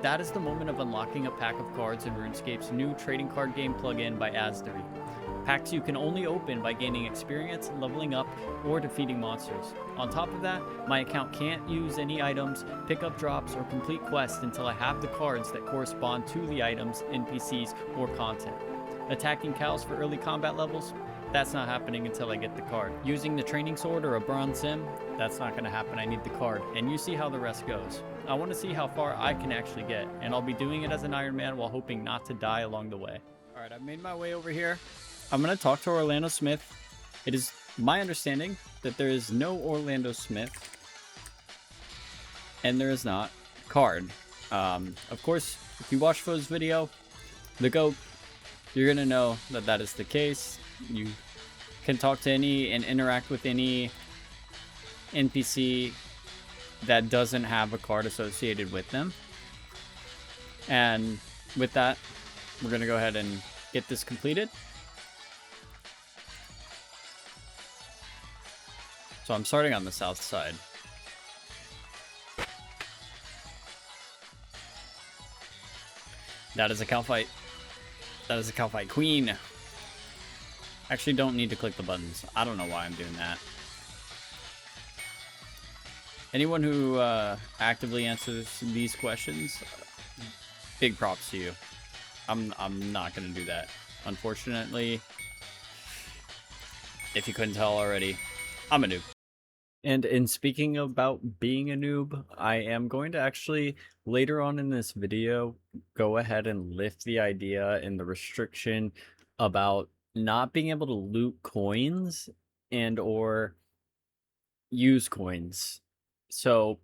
That is the moment of unlocking a pack of cards in RuneScape's new trading card game plugin by Dasrx. Packs you can only open by gaining experience, leveling up, or defeating monsters. On top of that, my account can't use any items, pick up drops, or complete quests until I have the cards that correspond to the items, NPCs, or content. Attacking cows for early combat levels? That's not happening until I get the card. Using the training sword or a bronze sim? That's not going to happen. I need the card. And you see how the rest goes. I want to see how far I can actually get, and I'll be doing it as an Ironman while hoping not to die along the way. Alright, I've made my way over here. I'm going to talk to Orlando Smith. It is my understanding that there is no Orlando Smith, and there is not card. Of course, if you watch Faux' video, the GOAT, you're going to know that that is the case. You can talk to any and interact with any NPC that doesn't have a card associated with them. And with that, we're going to go ahead and get this completed. So I'm starting on the south side. That is a cow fight. That is a cow fight queen. Actually, don't need to click the buttons. I don't know why I'm doing that. Anyone who actively answers these questions, big props to you. I'm not gonna do that. Unfortunately, if you couldn't tell already, I'm a noob. And in speaking about being a noob, I am going to actually, later on in this video, go ahead and lift the idea and the restriction about not being able to loot coins and or use coins. So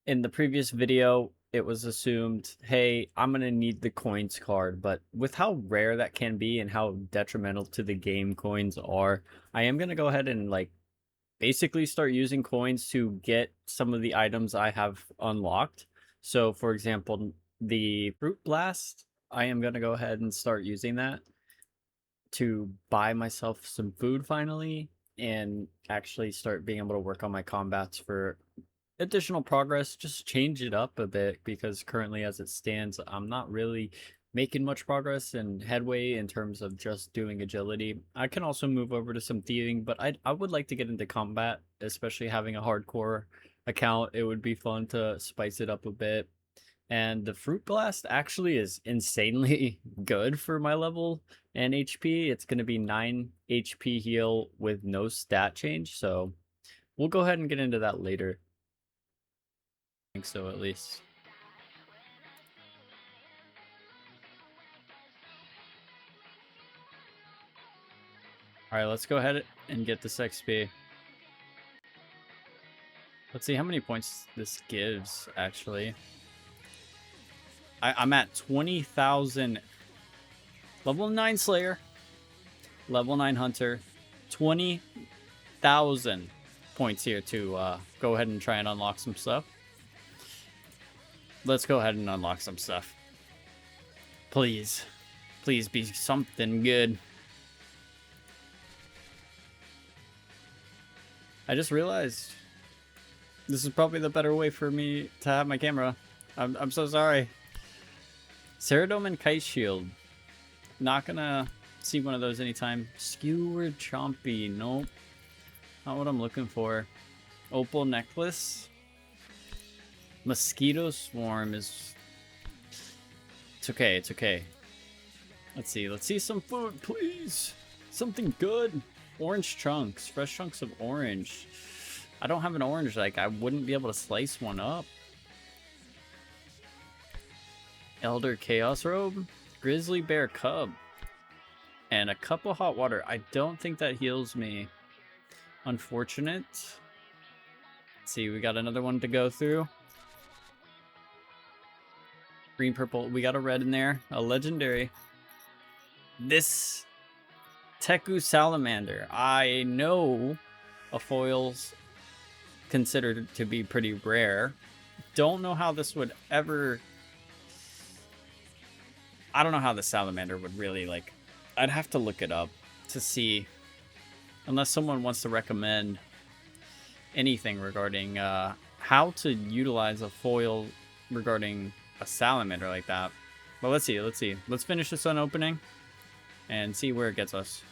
in the previous video, it was assumed, hey, I'm going to need the coins card, but with how rare that can be and how detrimental to the game coins are, I am going to go ahead and basically start using coins to get some of the items I have unlocked. So for example, the Fruit Blast, I am going to go ahead and start using that to buy myself some food finally and actually start being able to work on my combats for additional progress. Just change it up a bit, because currently as it stands, I'm not really making much progress and headway in terms of just doing agility. I can also move over to some thieving, but I would like to get into combat, especially having a hardcore account. It would be fun to spice it up a bit. And the Fruit Blast actually is insanely good for my level and HP. It's going to be 9 HP heal with no stat change, so we'll go ahead and get into that later. I think so, at least. Alright, let's go ahead and get this XP. Let's see how many points this gives, actually. I'm at 20,000. Level 9 Slayer. Level 9 Hunter. 20,000 points here to go ahead and try and unlock some stuff. Let's go ahead and unlock some stuff. Please. Please be something good. I just realized this is probably the better way for me to have my camera. I'm so sorry. Ceradome and Kite Shield. Not gonna see one of those anytime. Skewered Chompy. Nope. Not what I'm looking for. Opal Necklace. Mosquito Swarm is... It's okay, it's okay. Let's see some food, please. Something good. Orange chunks. Fresh chunks of orange. I don't have an orange, I wouldn't be able to slice one up. Elder Chaos Robe, Grizzly Bear Cub, and a cup of hot water. I don't think that heals me. Unfortunate. Let's see, we got another one to go through. Green, purple. We got a red in there. A legendary. This Teku Salamander. I know a foil's considered to be pretty rare. Don't know how this would ever... I don't know how the salamander would really, I'd have to look it up to see. Unless someone wants to recommend anything regarding how to utilize a foil regarding a salamander like that. But let's see. Let's finish this one opening and see where it gets us.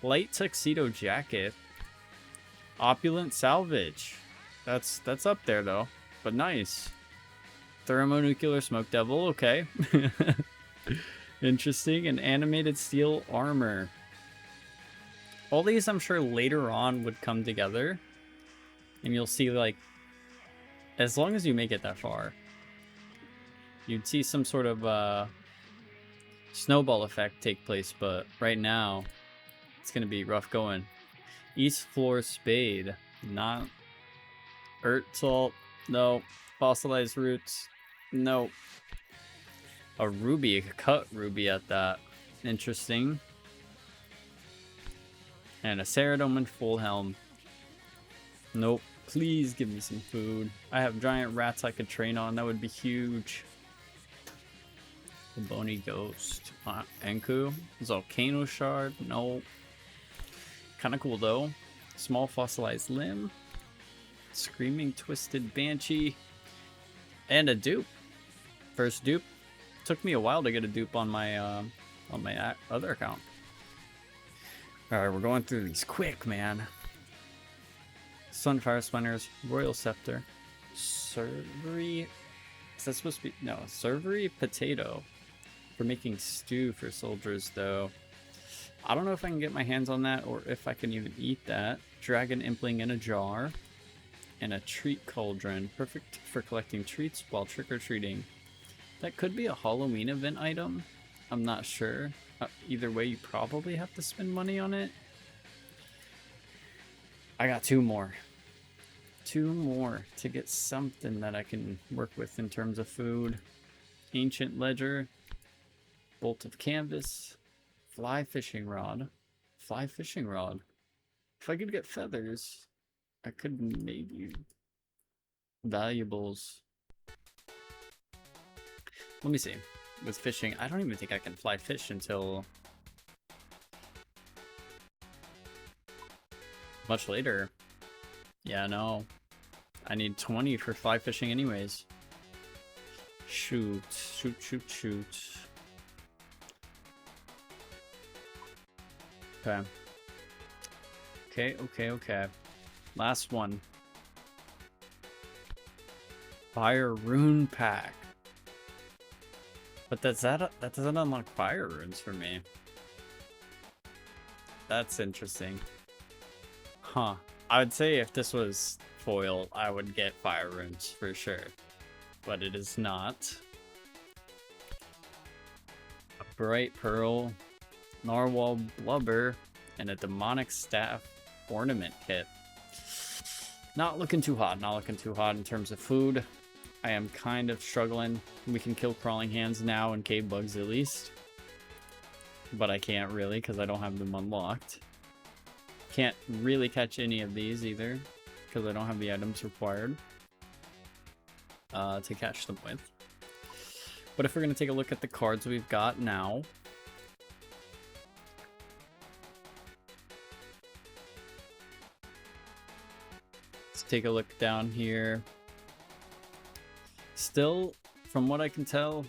Light tuxedo jacket. Opulent salvage. That's up there though, but nice. Thermonuclear smoke devil. Okay. Interesting. And animated steel armor. All these I'm sure later on would come together. And you'll see, like, as long as you make it that far, you'd see some sort of snowball effect take place. But right now, it's going to be rough going. East floor spade. Not. Earth salt. No. Fossilized roots. No. A ruby. A cut ruby at that. Interesting. And a Ceridome full helm. Nope. Please give me some food. I have giant rats I could train on. That would be huge. The bony ghost. Enku. Volcano shard. No. Kind of cool though. Small fossilized limb. Screaming twisted banshee. And a dupe. First dupe. Took me a while to get a dupe on my other account. Alright, we're going through these quick, man. Sunfire Spinners, Royal Scepter, Servery. Is that supposed to be? No, Servery Potato. For making stew for soldiers, though. I don't know if I can get my hands on that or if I can even eat that. Dragon Impling in a jar. And a treat cauldron. Perfect for collecting treats while trick-or-treating. That could be a Halloween event item. I'm not sure. Either way, you probably have to spend money on it. I got two more. Two more to get something that I can work with in terms of food. Ancient Ledger. Bolt of Canvas. Fly Fishing Rod. Fly Fishing Rod. If I could get feathers, I could maybe... Valuables. Let me see. With fishing, I don't even think I can fly fish until much later. Yeah, no. I need 20 for fly fishing anyways. Shoot. Okay. Last one. Fire Rune Pack. But that doesn't unlock fire runes for me. That's interesting. Huh. I would say if this was foil, I would get fire runes for sure. But it is not. A bright pearl, narwhal blubber, and a demonic staff ornament kit. Not looking too hot. Not looking too hot in terms of food. I am kind of struggling. We can kill crawling hands now and cave bugs at least. But I can't really because I don't have them unlocked. Can't really catch any of these either because I don't have the items required to catch them with. But if we're going to take a look at the cards we've got now. Let's take a look down here. Still, from what I can tell,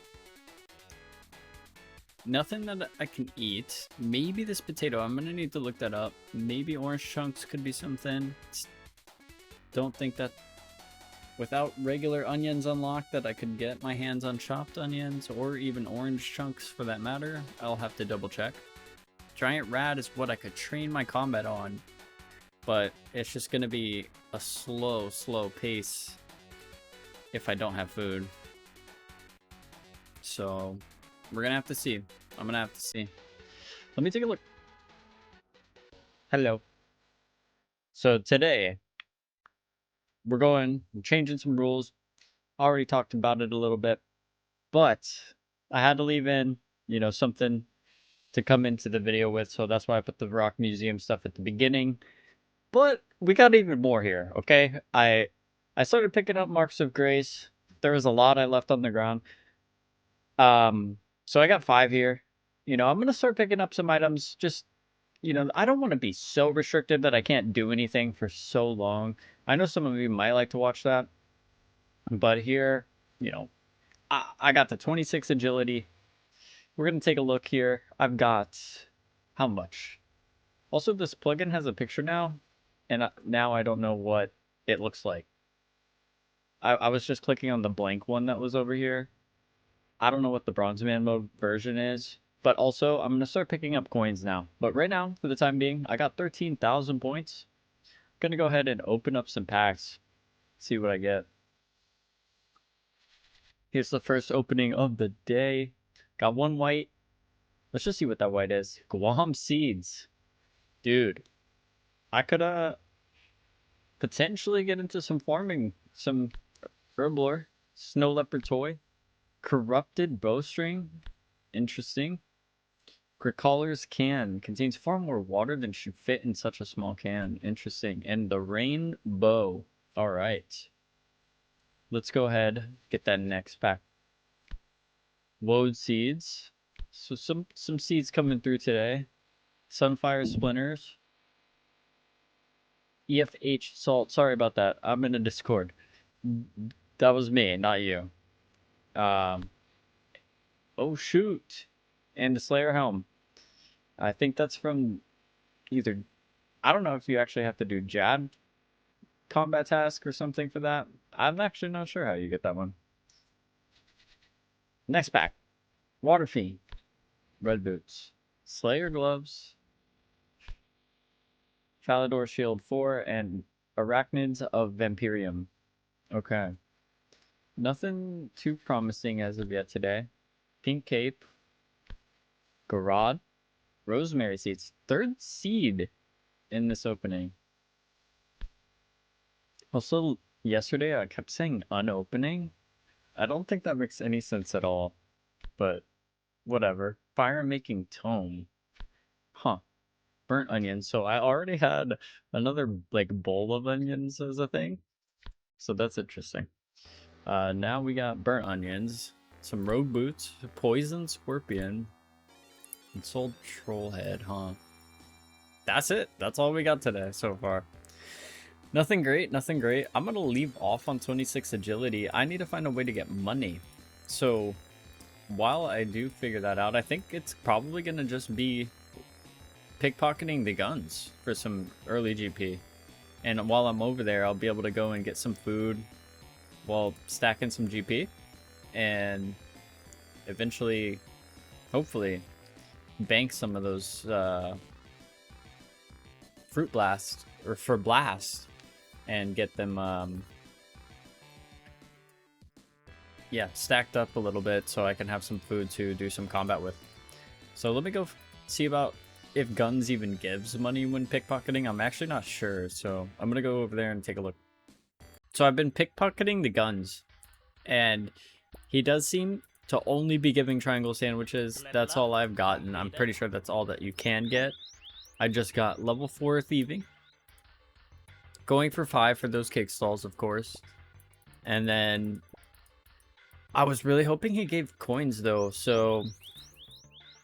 nothing that I can eat. Maybe this potato. I'm going to need to look that up. Maybe orange chunks could be something. Don't think that without regular onions unlocked that I could get my hands on chopped onions or even orange chunks for that matter. I'll have to double check. Giant rat is what I could train my combat on. But it's just going to be a slow pace if I don't have food. So we're gonna have to see. I'm gonna have to see. Let me take a look. Hello. So today we're changing some rules. Already talked about it a little bit, but I had to leave in, something to come into the video with. So that's why I put the Rock Museum stuff at the beginning. But we got even more here. Okay. I started picking up Marks of Grace. There was a lot I left on the ground. So I got 5 here. I'm going to start picking up some items. Just, I don't want to be so restrictive that I can't do anything for so long. I know some of you might like to watch that. But here, I got the 26 agility. We're going to take a look here. I've got how much? Also, this plugin has a picture now, and now I don't know what it looks like. I was just clicking on the blank one that was over here. I don't know what the Bronze Man mode version is, but also I'm going to start picking up coins now. But right now, for the time being, I got 13,000 points. I'm going to go ahead and open up some packs, see what I get. Here's the first opening of the day. Got one white. Let's just see what that white is. Guam Seeds. Dude, I could potentially get into some farming, some herblore, snow leopard toy, corrupted bowstring, interesting. Gricaller's can contains far more water than should fit in such a small can, interesting. And the rain bow, all right. Let's go ahead, get that next pack. Woad seeds, so some seeds coming through today. Sunfire splinters. EFH salt. Sorry about that. I'm in a Discord. That was me, not you. Oh shoot. And the Slayer helm. I think that's from either, I don't know if you actually have to do Jad combat task or something for that. I'm actually not sure how you get that one. Next pack. Water Fiend. Red boots. Slayer gloves. Falador Shield 4 and Arachnids of Vampirium. Okay. Nothing too promising as of yet today. Pink Cape. Garrod. Rosemary Seeds. Third seed in this opening. Also, yesterday I kept saying unopening. I don't think that makes any sense at all. But whatever. Fire Making Tome. Huh. Burnt onions. So I already had another like bowl of onions as a thing. So that's interesting. Now we got burnt onions, some rogue boots, poison scorpion, and sold troll head, huh? That's it. That's all we got today so far. Nothing great, nothing great. I'm gonna leave off on 26 agility. I need to find a way to get money. So while I do figure that out, I think it's probably gonna just be pickpocketing the guns for some early GP. And while I'm over there, I'll be able to go and get some food while stacking some GP. And eventually, hopefully, bank some of those fruit blast or for blast and get them yeah, stacked up a little bit so I can have some food to do some combat with. So let me go see about if guns even gives money when pickpocketing. I'm actually not sure, so I'm gonna go over there and take a look. So I've been pickpocketing the guns, and he does seem to only be giving triangle sandwiches. That's all I've gotten. I'm pretty sure that's all that you can get. I just got level 4 thieving. Going for 5 for those cake stalls, of course. And then I was really hoping he gave coins though, so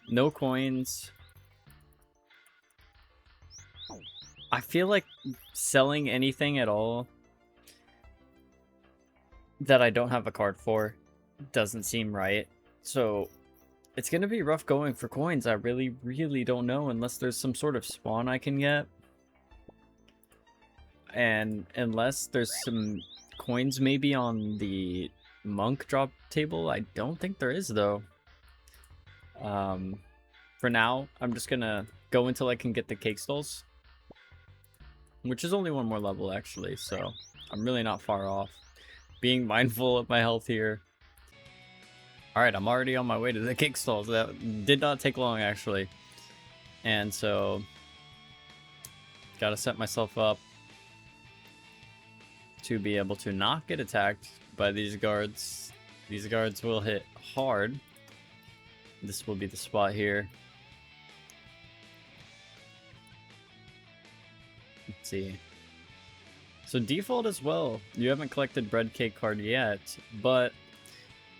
no coins. I feel like selling anything at all that I don't have a card for doesn't seem right. So it's going to be rough going for coins. I really, really don't know unless there's some sort of spawn I can get. And unless there's some coins maybe on the monk drop table. I don't think there is though. For now, I'm just going to go until I can get the cake stalls. Which is only one more level actually, so I'm really not far off. Being mindful of my health here. Alright, I'm already on my way to the cake stalls. That did not take long actually. And so, gotta set myself up to be able to not get attacked by these guards. These guards will hit hard. This will be the spot here. Let's see. So default as well. You haven't collected bread cake card yet, but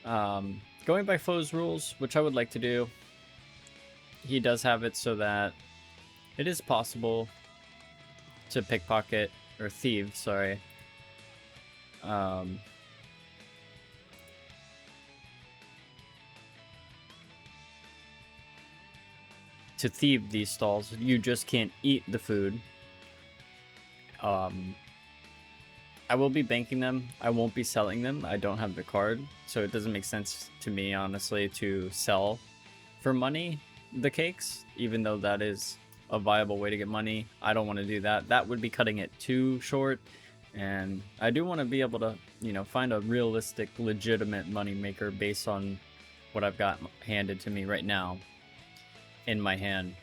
going by Faux rules, which I would like to do, he does have it so that it is possible to pickpocket or thieve, sorry. to thieve these stalls. You just can't eat the food. I will be banking them. I won't be selling them. I don't have the card, so it doesn't make sense to me, honestly, to sell for money the cakes, even though that is a viable way to get money. I don't want to do that. That would be cutting it too short, and I do want to be able to, you know, find a realistic, legitimate money maker based on what I've got handed to me right now in my hand.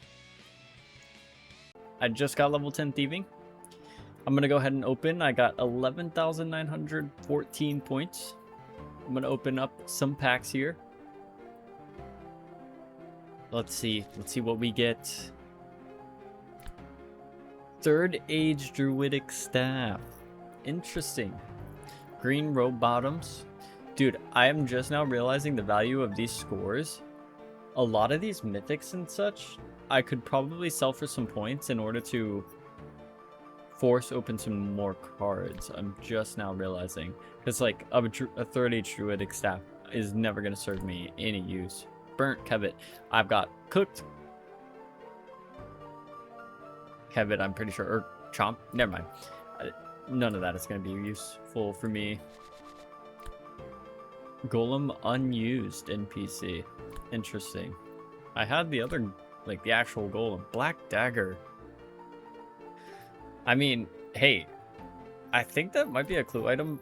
I just got level 10 thieving. I'm going to go ahead and open. I got 11,914 points. I'm going to open up some packs here. Let's see what we get. Third Age Druidic Staff. Interesting. Green Robe Bottoms. Dude, I am just now realizing the value of these scores. A lot of these mythics and such, I could probably sell for some points in order to force open some more cards. I'm just now realizing. Because, like, a Third Age Druidic Staff is never going to serve me any use. Burnt Kevet. I've got Cooked Kevet, I'm pretty sure. Or Chomp. Never mind. None of that is going to be useful for me. Golem Unused NPC. Interesting. I had the other, like, the actual Golem. Black Dagger. I mean, hey, I think that might be a clue item.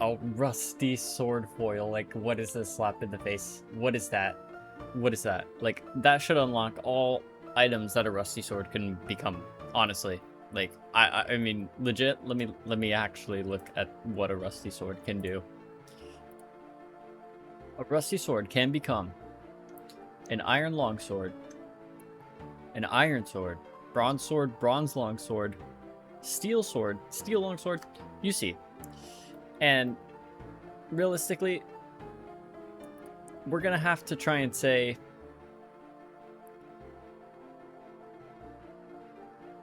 Oh, Rusty Sword Foil. Like, what is this slap in the face? What is that? What is that? Like, that should unlock all items that a Rusty Sword can become, honestly. Like, I mean, legit, let me actually look at what a Rusty Sword can do. A Rusty Sword can become an Iron Longsword, an Iron Sword, Bronze Longsword, Steel Sword, Steel Longsword, you see. And realistically, we're gonna have to try and say,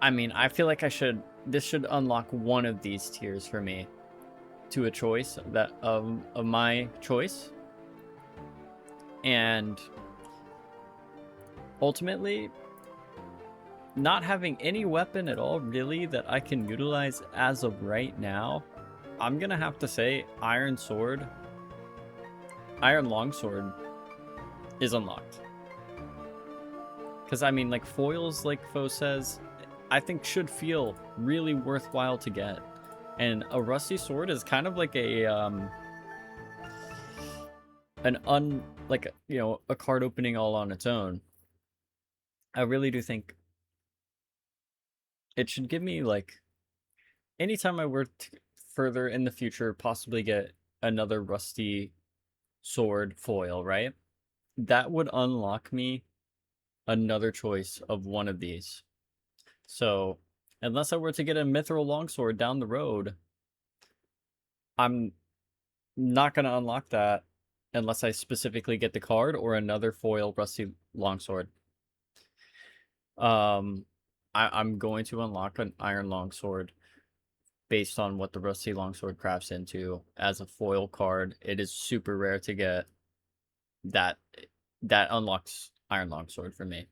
I mean, I feel like this should unlock one of these tiers for me to a choice that of my choice. And ultimately, not having any weapon at all really that I can utilize as of right now, I'm gonna have to say Iron Longsword is unlocked. Because I mean, like, foils, like Faux says, I think should feel really worthwhile to get. And a Rusty Sword is kind of like a a card opening all on its own. I really do think it should give me, like, anytime I were to further in the future possibly get another Rusty Sword foil, right? That would unlock me another choice of one of these. So, unless I were to get a Mithril Longsword down the road, I'm not going to unlock that unless I specifically get the card or another foil Rusty Longsword. I'm going to unlock an Iron Longsword based on what the Rusty Longsword crafts into as a foil card. It is super rare to get that unlocks Iron Longsword for me.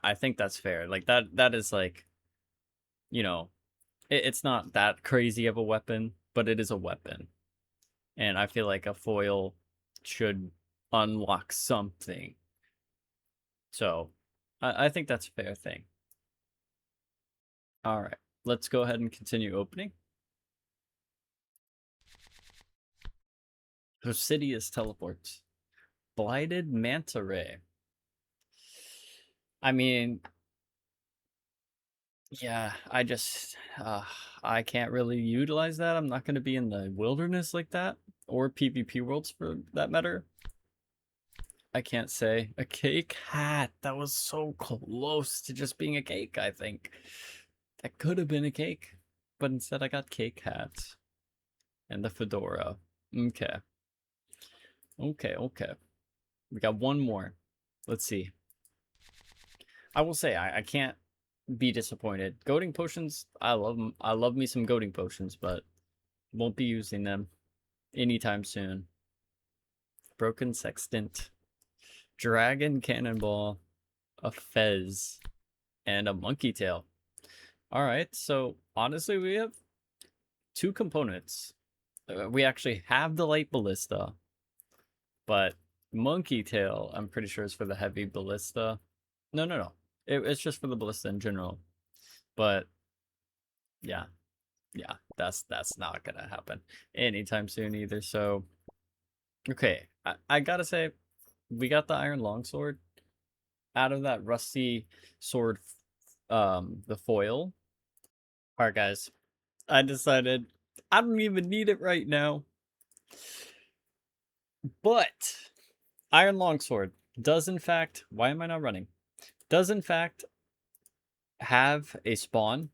I think that's fair. Like, that is, like, you know, it's not that crazy of a weapon, but it is a weapon. And I feel like a foil should unlock something. So, I think that's a fair thing. Alright, let's go ahead and continue opening. Prosidious Teleports. Blighted Manta Ray. I mean, yeah, I can't really utilize that. I'm not going to be in the wilderness like that, or PvP worlds for that matter. I can't say. A cake hat. That was so close to just being a cake, I think. That could have been a cake, but instead I got cake hats. And the fedora. Okay. Okay. We got one more. Let's see. I will say, I can't be disappointed. Goading potions, I love them. I love me some goading potions, but won't be using them anytime soon. Broken Sextant. dragon cannonball, a fez, and a monkey tail. All right, so honestly, we have two components. We actually have the light ballista, but monkey tail, I'm pretty sure, is for the heavy ballista. No. It's just for the ballista in general. But yeah, that's not gonna happen anytime soon either. So okay, I gotta say, we got the iron longsword out of that rusty sword, the foil. All right, guys, I decided I don't even need it right now, but iron longsword does in fact, why am I not running? Does in fact have a spawn,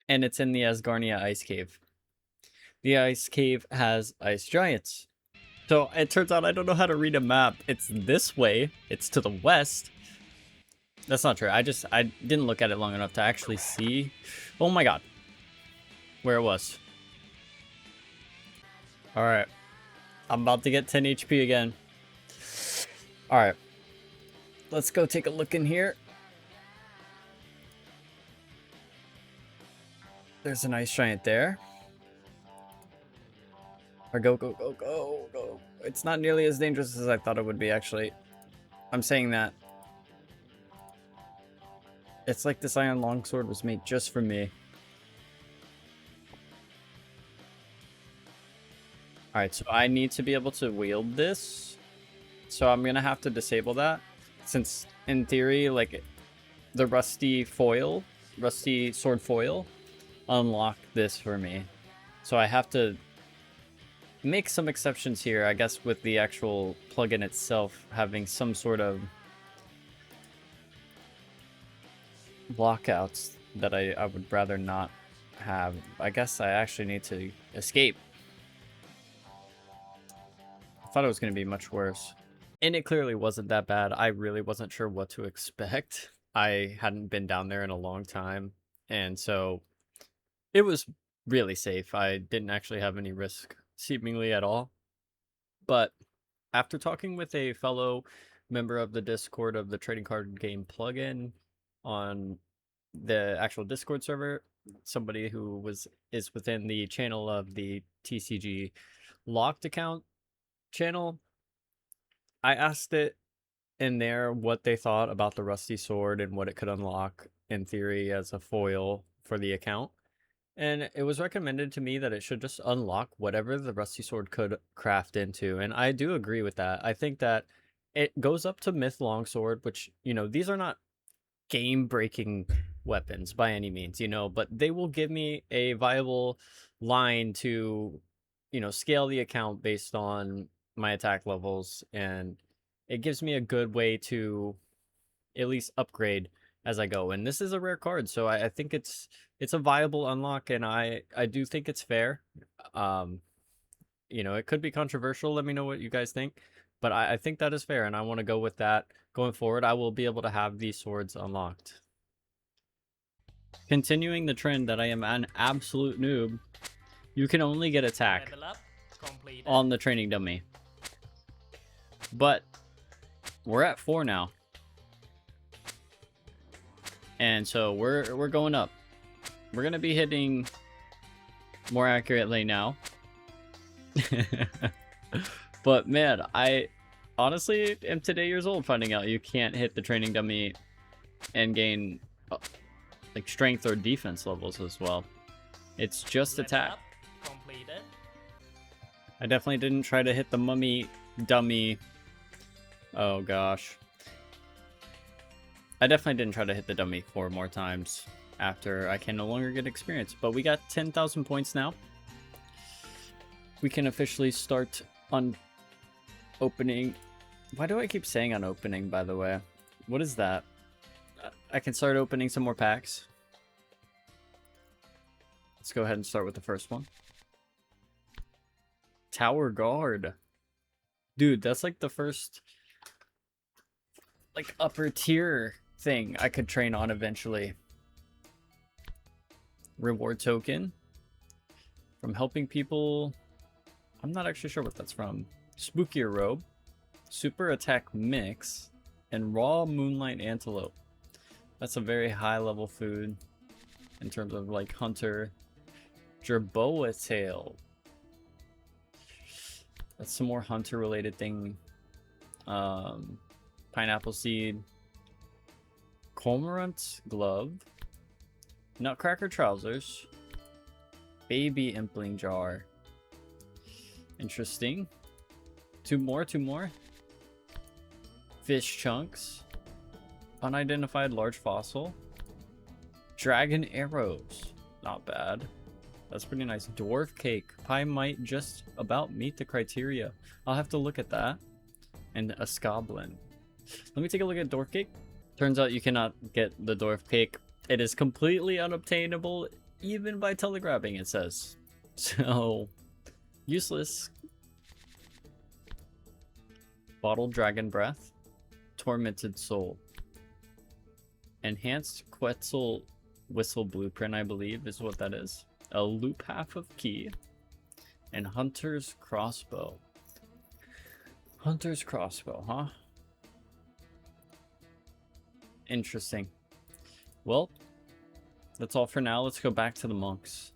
and it's in the Asgarnia ice cave. The ice cave has ice giants. So it turns out I don't know how to read a map. It's this way. It's to the west. That's not true. I didn't look at it long enough to actually see. Oh my god. Where it was. Alright. I'm about to get 10 HP again. Alright. Let's go take a look in here. There's an ice giant there. Or go. It's not nearly as dangerous as I thought it would be, actually. I'm saying that. It's like this iron longsword was made just for me. Alright, so I need to be able to wield this. So I'm gonna have to disable that. Since, in theory, like, the rusty sword foil, unlocked this for me. So I have to make some exceptions here, I guess, with the actual plugin itself having some sort of lockouts that I would rather not have. I guess I actually need to escape. I thought it was going to be much worse. And it clearly wasn't that bad. I really wasn't sure what to expect. I hadn't been down there in a long time. And so it was really safe. I didn't actually have any risk, seemingly at all. But after talking with a fellow member of the Discord of the trading card game plugin on the actual Discord server, somebody who is within the channel of the TCG-Locked account channel, I asked it in there what they thought about the rusty sword and what it could unlock in theory as a foil for the account. And it was recommended to me that it should just unlock whatever the rusty sword could craft into. And I do agree with that. I think that it goes up to myth longsword, which, you know, these are not game-breaking weapons by any means, you know, but they will give me a viable line to, you know, scale the account based on my attack levels, and it gives me a good way to at least upgrade as I go. And this is a rare card, so I think it's a viable unlock, and I do think it's fair. You know, it could be controversial. Let me know what you guys think, but I think that is fair, and I want to go with that. Going forward, I will be able to have these swords unlocked. Continuing the trend that I am an absolute noob, you can only get attack on the training dummy. But we're at 4 now. And so we're going up. We're going to be hitting more accurately now. But man, I honestly am today years old finding out you can't hit the training dummy and gain like strength or defense levels as well. It's just attack. I definitely didn't try to hit the mummy dummy. Oh gosh. I definitely didn't try to hit the dummy 4 more times after I can no longer get experience. But we got 10,000 points now. We can officially start on opening. Why do I keep saying on opening, by the way? What is that? I can start opening some more packs. Let's go ahead and start with the first one. Tower Guard. Dude, that's like the first like upper tier thing I could train on eventually. Reward token from helping people. I'm not actually sure what that's from. Spookier robe. super attack mix, and raw moonlight antelope. That's a very high level food in terms of like hunter. Jerboa tail. That's some more hunter related thing. Pineapple seed. Cormorant glove. Nutcracker trousers. Baby impling jar. Interesting. Two more. Fish chunks. Unidentified large fossil. Dragon arrows. Not bad. That's pretty nice. Dwarf cake. Pie might just about meet the criteria. I'll have to look at that. And a scoblin. Let me take a look at dwarf cake. Turns out you cannot get the dwarf cake. It is completely unobtainable, even by telegraphing, it says. So, useless. Bottled dragon breath. Tormented soul. Enhanced Quetzal whistle blueprint, I believe, is what that is. A loop half of key. And hunter's crossbow. Hunter's crossbow, huh? Interesting. Well, that's all for now. Let's go back to the monks.